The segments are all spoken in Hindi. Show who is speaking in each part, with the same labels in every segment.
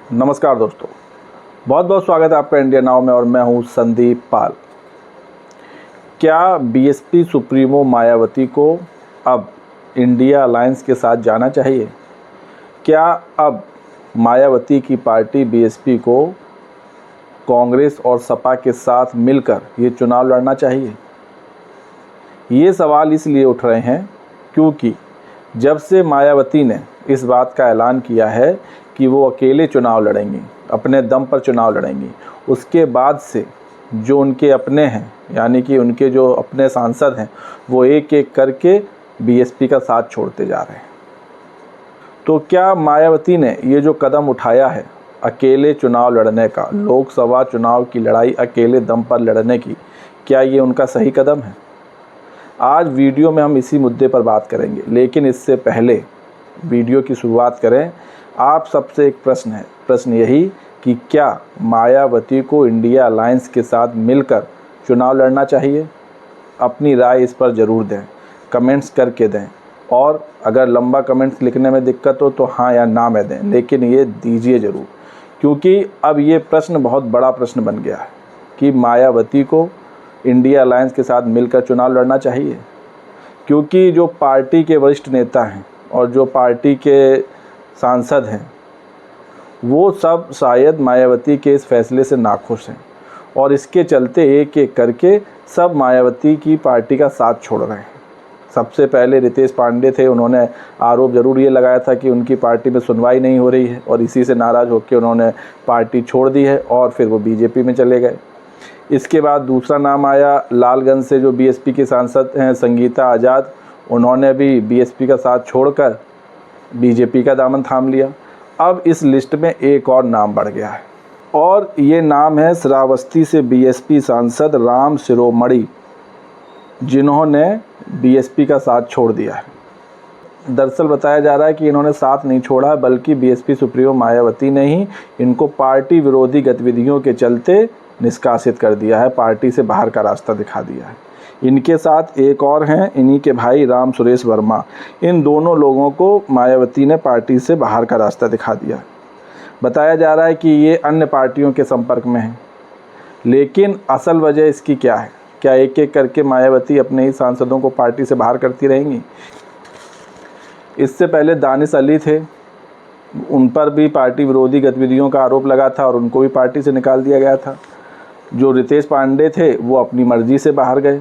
Speaker 1: नमस्कार दोस्तों, बहुत बहुत स्वागत है आपका इंडिया नाउ में और मैं हूं संदीप पाल। क्या बीएसपी सुप्रीमो मायावती को अब इंडिया अलायंस के साथ जाना चाहिए? क्या अब मायावती की पार्टी बीएसपी को कांग्रेस और सपा के साथ मिलकर ये चुनाव लड़ना चाहिए? ये सवाल इसलिए उठ रहे हैं क्योंकि जब से मायावती ने इस बात का ऐलान किया है कि वो अकेले चुनाव लड़ेंगी, अपने दम पर चुनाव लड़ेंगी, उसके बाद से जो उनके अपने हैं, यानी कि उनके जो अपने सांसद हैं, वो एक एक करके बीएसपी का साथ छोड़ते जा रहे हैं। तो क्या मायावती ने ये जो कदम उठाया है अकेले चुनाव लड़ने का, लोकसभा चुनाव की लड़ाई अकेले दम पर लड़ने की, क्या ये उनका सही कदम है? आज वीडियो में हम इसी मुद्दे पर बात करेंगे, लेकिन इससे पहले वीडियो की शुरुआत करें। आप सबसे एक प्रश्न यही कि क्या मायावती को इंडिया अलायंस के साथ मिलकर चुनाव लड़ना चाहिए? अपनी राय इस पर ज़रूर दें, कमेंट्स करके दें, और अगर लंबा कमेंट्स लिखने में दिक्कत हो तो हाँ या ना में दें, लेकिन ये दीजिए ज़रूर, क्योंकि अब ये प्रश्न बहुत बड़ा प्रश्न बन गया है कि मायावती को इंडिया अलायंस के साथ मिलकर चुनाव लड़ना चाहिए। क्योंकि जो पार्टी के वरिष्ठ नेता हैं और जो पार्टी के सांसद हैं, वो सब शायद मायावती के इस फैसले से नाखुश हैं और इसके चलते एक एक करके सब मायावती की पार्टी का साथ छोड़ रहे हैं। सबसे पहले रितेश पांडे थे, उन्होंने आरोप ज़रूर ये लगाया था कि उनकी पार्टी में सुनवाई नहीं हो रही है और इसी से नाराज़ होकर उन्होंने पार्टी छोड़ दी है और फिर वो बीजेपी में चले गए। इसके बाद दूसरा नाम आया लालगंज से, जो बीएसपी के सांसद हैं संगीता आज़ाद, उन्होंने भी बीएसपी का साथ छोड़कर बीजेपी का दामन थाम लिया। अब इस लिस्ट में एक और नाम बढ़ गया है और ये नाम है श्रावस्ती से बीएसपी सांसद राम शिरोमणि, जिन्होंने बीएसपी का साथ छोड़ दिया है। दरअसल बताया जा रहा है कि इन्होंने साथ नहीं छोड़ा, बल्कि बीएसपी सुप्रीमो मायावती ने ही इनको पार्टी विरोधी गतिविधियों के चलते निष्कासित कर दिया है, पार्टी से बाहर का रास्ता दिखा दिया है। इनके साथ एक और हैं, इन्हीं के भाई राम सुरेश वर्मा। इन दोनों लोगों को मायावती ने पार्टी से बाहर का रास्ता दिखा दिया। बताया जा रहा है कि ये अन्य पार्टियों के संपर्क में हैं, लेकिन असल वजह इसकी क्या है? क्या एक एक करके मायावती अपने ही सांसदों को पार्टी से बाहर करती रहेंगी? इससे पहले दानिश अली थे, उन पर भी पार्टी विरोधी गतिविधियों का आरोप लगा था और उनको भी पार्टी से निकाल दिया गया था। जो रितेश पांडे थे वो अपनी मर्ज़ी से बाहर गए,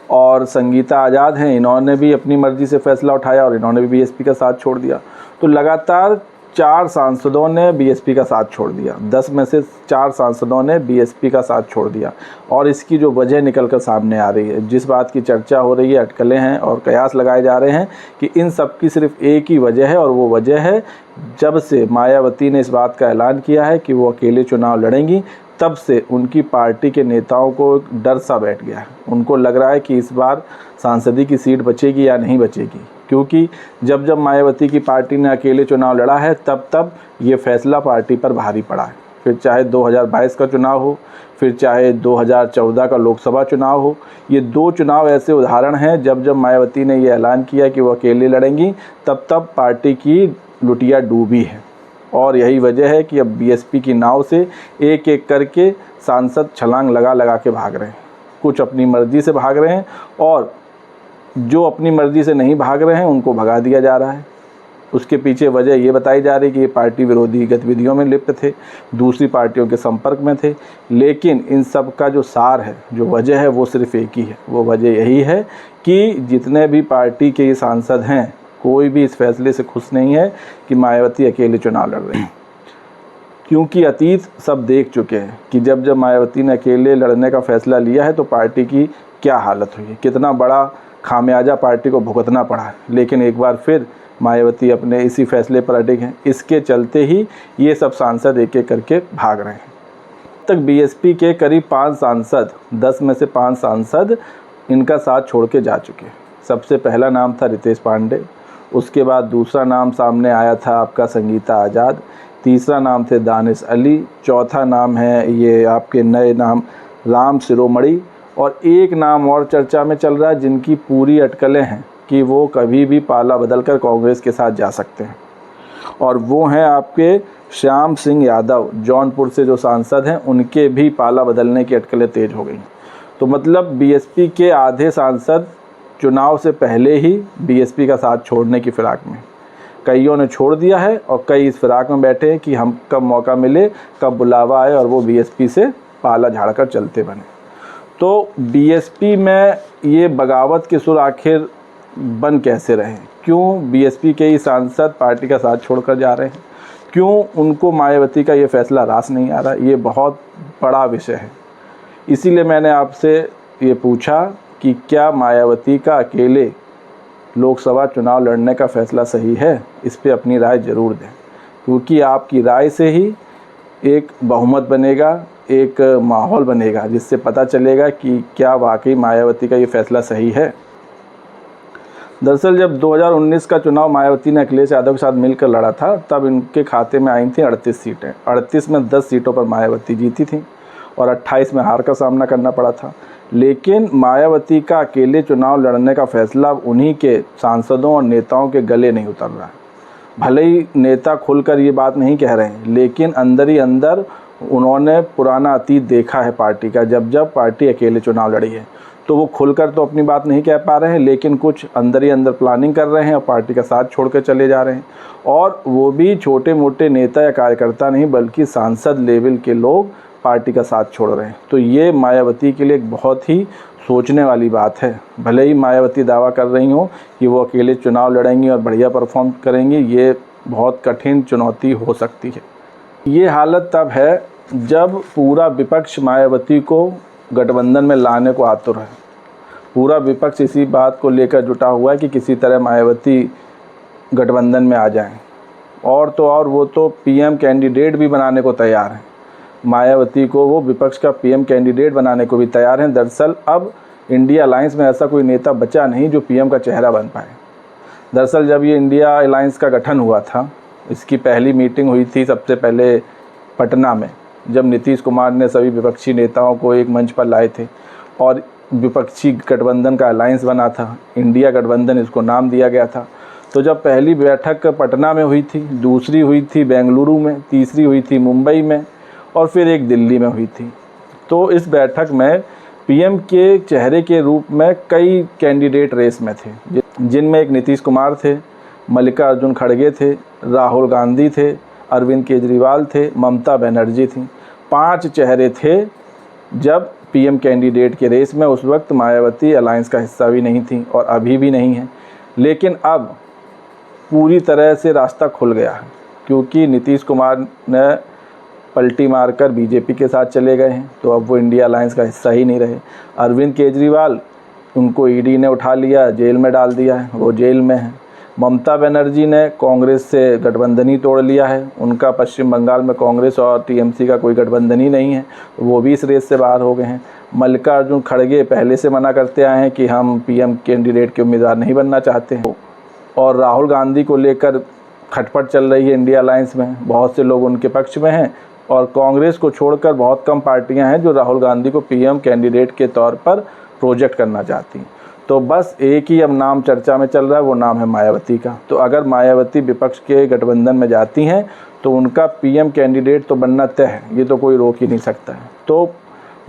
Speaker 1: और संगीता आज़ाद हैं, इन्होंने भी अपनी मर्ज़ी से फ़ैसला उठाया और इन्होंने भी बीएसपी का साथ छोड़ दिया। तो लगातार 4 सांसदों ने बीएसपी का साथ छोड़ दिया, 10 में से 4 सांसदों ने बीएसपी का साथ छोड़ दिया। और इसकी जो वजह निकल कर सामने आ रही है, जिस बात की चर्चा हो रही है, अटकलें हैं और कयास लगाए जा रहे हैं कि इन सब की सिर्फ एक ही वजह है, और वो वजह है जब से मायावती ने इस बात का ऐलान किया है कि वो अकेले चुनाव लड़ेंगी, तब से उनकी पार्टी के नेताओं को एक डर सा बैठ गया है। उनको लग रहा है कि इस बार सांसदी की सीट बचेगी या नहीं बचेगी, क्योंकि जब जब मायावती की पार्टी ने अकेले चुनाव लड़ा है तब तब ये फैसला पार्टी पर भारी पड़ा है। फिर चाहे 2022 का चुनाव हो, फिर चाहे 2014 का लोकसभा चुनाव हो, ये 2 चुनाव ऐसे उदाहरण हैं जब जब मायावती ने ये ऐलान किया कि वो अकेले लड़ेंगी, तब तब पार्टी की लुटिया डूबी है। और यही वजह है कि अब बीएसपी की नाव से एक एक करके सांसद छलांग लगा लगा के भाग रहे हैं। कुछ अपनी मर्ज़ी से भाग रहे हैं और जो अपनी मर्ज़ी से नहीं भाग रहे हैं उनको भगा दिया जा रहा है। उसके पीछे वजह ये बताई जा रही है कि ये पार्टी विरोधी गतिविधियों में लिप्त थे, दूसरी पार्टियों के संपर्क में थे। लेकिन इन सब का जो सार है, जो वजह है, वो सिर्फ एक ही है। वो वजह यही है कि जितने भी पार्टी के ये सांसद हैं, कोई भी इस फैसले से खुश नहीं है कि मायावती अकेले चुनाव लड़ रहे हैं, क्योंकि अतीत सब देख चुके हैं कि जब जब मायावती ने अकेले लड़ने का फ़ैसला लिया है तो पार्टी की क्या हालत हुई है, कितना बड़ा खामियाजा पार्टी को भुगतना पड़ा है। लेकिन एक बार फिर मायावती अपने इसी फैसले पर अडिग हैं, इसके चलते ही ये सब सांसद एक एक करके भाग रहे हैं। अब तक बीएसपी के करीब 5 सांसद, 10 में से 5 सांसद इनका साथ छोड़ के जा चुके हैं। सबसे पहला नाम था रितेश पांडे, उसके बाद दूसरा नाम सामने आया था आपका संगीता आज़ाद, तीसरा नाम थे दानिश अली, चौथा नाम है ये आपके नए नाम राम शिरोमणि, और एक नाम और चर्चा में चल रहा है जिनकी पूरी अटकलें हैं कि वो कभी भी पाला बदलकर कांग्रेस के साथ जा सकते हैं, और वो हैं आपके श्याम सिंह यादव जौनपुर से जो सांसद हैं, उनके भी पाला बदलने की अटकलें तेज हो गई। तो मतलब बीएसपी के आधे सांसद चुनाव से पहले ही बीएसपी का साथ छोड़ने की फिराक में, कईयों ने छोड़ दिया है और कई इस फिराक में बैठे हैं कि हम कब मौका मिले, कब बुलावा आए और वो बीएसपी से पाला झाड़कर चलते बने। तो बीएसपी में ये बगावत के सुर आखिर बन कैसे रहे? क्यों बीएसपी के ही सांसद पार्टी का साथ छोड़कर जा रहे हैं? क्यों उनको मायावती का ये फैसला रास नहीं आ रहा? ये बहुत बड़ा विषय है। इसीलिए मैंने आपसे ये पूछा कि क्या मायावती का अकेले लोकसभा चुनाव लड़ने का फैसला सही है? इस पे अपनी राय ज़रूर दें, क्योंकि आपकी राय से ही एक बहुमत बनेगा, एक माहौल बनेगा जिससे पता चलेगा कि क्या वाकई मायावती का ये फैसला सही है। दरअसल जब 2019 का चुनाव मायावती ने अखिलेश यादव के साथ मिलकर लड़ा था, तब इनके खाते में आई थी 38 सीटें। 38 में 10 सीटों पर मायावती जीती थी और 28 में हार का सामना करना पड़ा था। लेकिन मायावती का अकेले चुनाव लड़ने का फैसला उन्हीं के सांसदों और नेताओं के गले नहीं उतर रहा है। भले ही नेता खुलकर ये बात नहीं कह रहे हैं, लेकिन अंदर ही अंदर उन्होंने पुराना अतीत देखा है पार्टी का। जब जब पार्टी अकेले चुनाव लड़ी है तो वो खुलकर तो अपनी बात नहीं कह पा रहे हैं, लेकिन कुछ अंदर ही अंदर प्लानिंग कर रहे हैं और पार्टी का साथ छोड़कर चले जा रहे हैं। और वो भी छोटे मोटे नेता या कार्यकर्ता नहीं, बल्कि सांसद लेवल के लोग पार्टी का साथ छोड़ रहे हैं। तो ये मायावती के लिए एक बहुत ही सोचने वाली बात है। भले ही मायावती दावा कर रही हो कि वो अकेले चुनाव लड़ेंगी और बढ़िया परफॉर्म करेंगी, ये बहुत कठिन चुनौती हो सकती है। ये हालत तब है जब पूरा विपक्ष मायावती को गठबंधन में लाने को आतुर है। पूरा विपक्ष इसी बात को लेकर जुटा हुआ है कि किसी तरह मायावती गठबंधन में आ जाएं। और तो और वो तो पीएम कैंडिडेट भी बनाने को तैयार हैं। मायावती को वो विपक्ष का पीएम कैंडिडेट बनाने को भी तैयार हैं। दरअसल अब इंडिया अलायंस में ऐसा कोई नेता बचा नहीं जो पीएम का चेहरा बन पाए। दरअसल जब ये इंडिया अलायंस का गठन हुआ था, इसकी पहली मीटिंग हुई थी सबसे पहले पटना में, जब नीतीश कुमार ने सभी विपक्षी नेताओं को एक मंच पर लाए थे और विपक्षी गठबंधन का अलायंस बना था। इंडिया गठबंधन इसको नाम दिया गया था। तो जब पहली बैठक पटना में हुई थी, दूसरी हुई थी बेंगलुरु में, तीसरी हुई थी मुंबई में और फिर एक दिल्ली में हुई थी। तो इस बैठक में पीएम के चेहरे के रूप में कई कैंडिडेट रेस में थे, जिनमें एक नीतीश कुमार थे, मल्लिकार्जुन खड़गे थे, राहुल गांधी थे, अरविंद केजरीवाल थे, ममता बनर्जी थी। 5 चेहरे थे जब पीएम कैंडिडेट के रेस में। उस वक्त मायावती अलायंस का हिस्सा भी नहीं थी और अभी भी नहीं है। लेकिन अब पूरी तरह से रास्ता खुल गया है, क्योंकि नीतीश कुमार ने पलटी मारकर बीजेपी के साथ चले गए हैं, तो अब वो इंडिया अलायंस का हिस्सा ही नहीं रहे। अरविंद केजरीवाल, उनको ईडी ने उठा लिया, जेल में डाल दिया है, वो जेल में है। ममता बनर्जी ने कांग्रेस से गठबंधन ही तोड़ लिया है। उनका पश्चिम बंगाल में कांग्रेस और टीएमसी का कोई गठबंधन ही नहीं है, वो भी इस रेस से बाहर हो गए हैं। मल्लिकार्जुन खड़गे पहले से मना करते आए हैं कि हम पीएम कैंडिडेट के उम्मीदवार नहीं बनना चाहते हैं। और राहुल गांधी को लेकर खटपट चल रही है इंडिया अलायंस में, बहुत से लोग उनके पक्ष में हैं और कांग्रेस को छोड़कर बहुत कम पार्टियां हैं जो राहुल गांधी को पीएम कैंडिडेट के तौर पर प्रोजेक्ट करना चाहती हैं। तो बस एक ही अब नाम चर्चा में चल रहा है, वो नाम है मायावती का। तो अगर मायावती विपक्ष के गठबंधन में जाती हैं तो उनका पीएम कैंडिडेट तो बनना तय है, ये तो कोई रोक ही नहीं सकता है। तो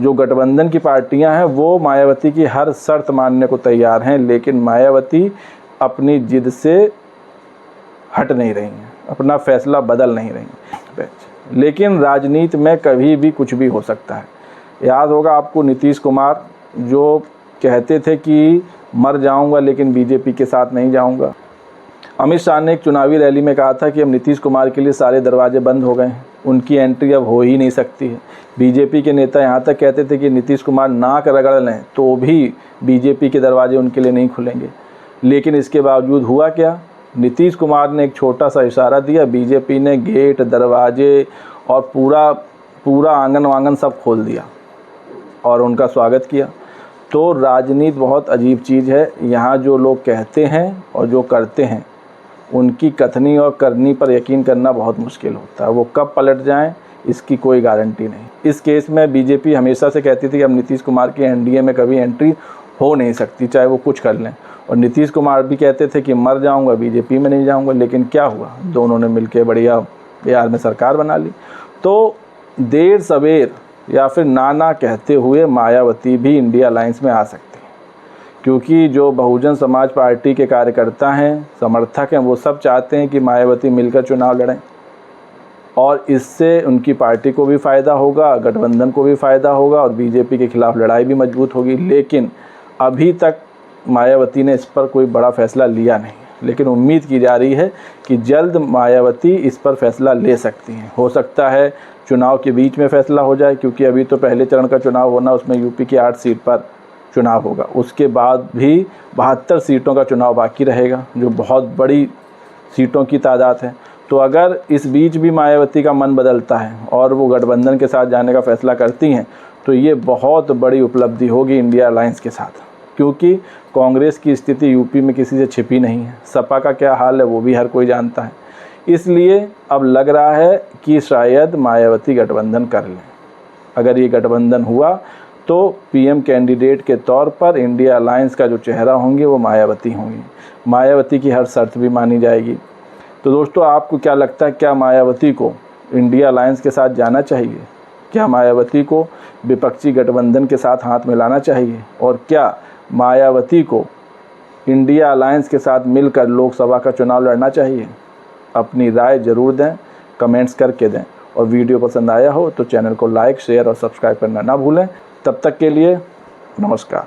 Speaker 1: जो गठबंधन की पार्टियां हैं वो मायावती की हर शर्त मानने को तैयार हैं, लेकिन मायावती अपनी जिद से हट नहीं रही हैं, अपना फैसला बदल नहीं रही हैं। लेकिन राजनीति में कभी भी कुछ भी हो सकता है। याद होगा आपको नीतीश कुमार जो कहते थे कि मर जाऊंगा लेकिन बीजेपी के साथ नहीं जाऊंगा। अमित शाह ने एक चुनावी रैली में कहा था कि अब नीतीश कुमार के लिए सारे दरवाजे बंद हो गए हैं, उनकी एंट्री अब हो ही नहीं सकती है। बीजेपी के नेता यहाँ तक कहते थे कि नीतीश कुमार नाक रगड़ लें तो भी बीजेपी के दरवाजे उनके लिए नहीं खुलेंगे। लेकिन इसके बावजूद हुआ क्या? नीतीश कुमार ने एक छोटा सा इशारा दिया, बीजेपी ने गेट, दरवाजे और पूरा आंगन वांगन सब खोल दिया और उनका स्वागत किया। तो राजनीति बहुत अजीब चीज़ है। यहाँ जो लोग कहते हैं और जो करते हैं, उनकी कथनी और करनी पर यकीन करना बहुत मुश्किल होता है। वो कब पलट जाएं इसकी कोई गारंटी नहीं। इस केस में बीजेपी हमेशा से कहती थी कि अब नीतीश कुमार की एनडीए में कभी एंट्री हो नहीं सकती, चाहे वो कुछ कर लें। और नीतीश कुमार भी कहते थे कि मर जाऊंगा, बीजेपी में नहीं जाऊंगा। लेकिन क्या हुआ? दोनों ने मिलकर बढ़िया बिहार में सरकार बना ली। तो देर सवेर या फिर ना कहते हुए मायावती भी इंडिया अलायंस में आ सकती हैं, क्योंकि जो बहुजन समाज पार्टी के कार्यकर्ता हैं, समर्थक हैं, वो सब चाहते हैं कि मायावती मिलकर चुनाव लड़ें और इससे उनकी पार्टी को भी फ़ायदा होगा, गठबंधन को भी फ़ायदा होगा और बीजेपी के खिलाफ लड़ाई भी मजबूत होगी। लेकिन अभी तक मायावती ने इस पर कोई बड़ा फैसला लिया नहीं, लेकिन उम्मीद की जा रही है कि जल्द मायावती इस पर फैसला ले सकती हैं। हो सकता है चुनाव के बीच में फैसला हो जाए, क्योंकि अभी तो पहले चरण का चुनाव होना, उसमें यूपी की 8 सीट पर चुनाव होगा। उसके बाद भी 72 सीटों का चुनाव बाकी रहेगा, जो बहुत बड़ी सीटों की तादाद है। तो अगर इस बीच भी मायावती का मन बदलता है और वो गठबंधन के साथ जाने का फैसला करती हैं, तो ये बहुत बड़ी उपलब्धि होगी इंडिया अलायंस के साथ, क्योंकि कांग्रेस की स्थिति यूपी में किसी से छिपी नहीं है। सपा का क्या हाल है वो भी हर कोई जानता है। इसलिए अब लग रहा है कि शायद मायावती गठबंधन कर लें। अगर ये गठबंधन हुआ तो पीएम कैंडिडेट के तौर पर इंडिया अलायंस का जो चेहरा होंगे वो मायावती होंगी। मायावती की हर शर्त भी मानी जाएगी। तो दोस्तों, आपको क्या लगता है, क्या मायावती को इंडिया अलायंस के साथ जाना चाहिए? क्या मायावती को विपक्षी गठबंधन के साथ हाथ मिलाना चाहिए? और क्या मायावती को इंडिया अलायंस के साथ मिलकर लोकसभा का चुनाव लड़ना चाहिए? अपनी राय ज़रूर दें, कमेंट्स करके दें। और वीडियो पसंद आया हो तो चैनल को लाइक, शेयर और सब्सक्राइब करना ना भूलें। तब तक के लिए नमस्कार।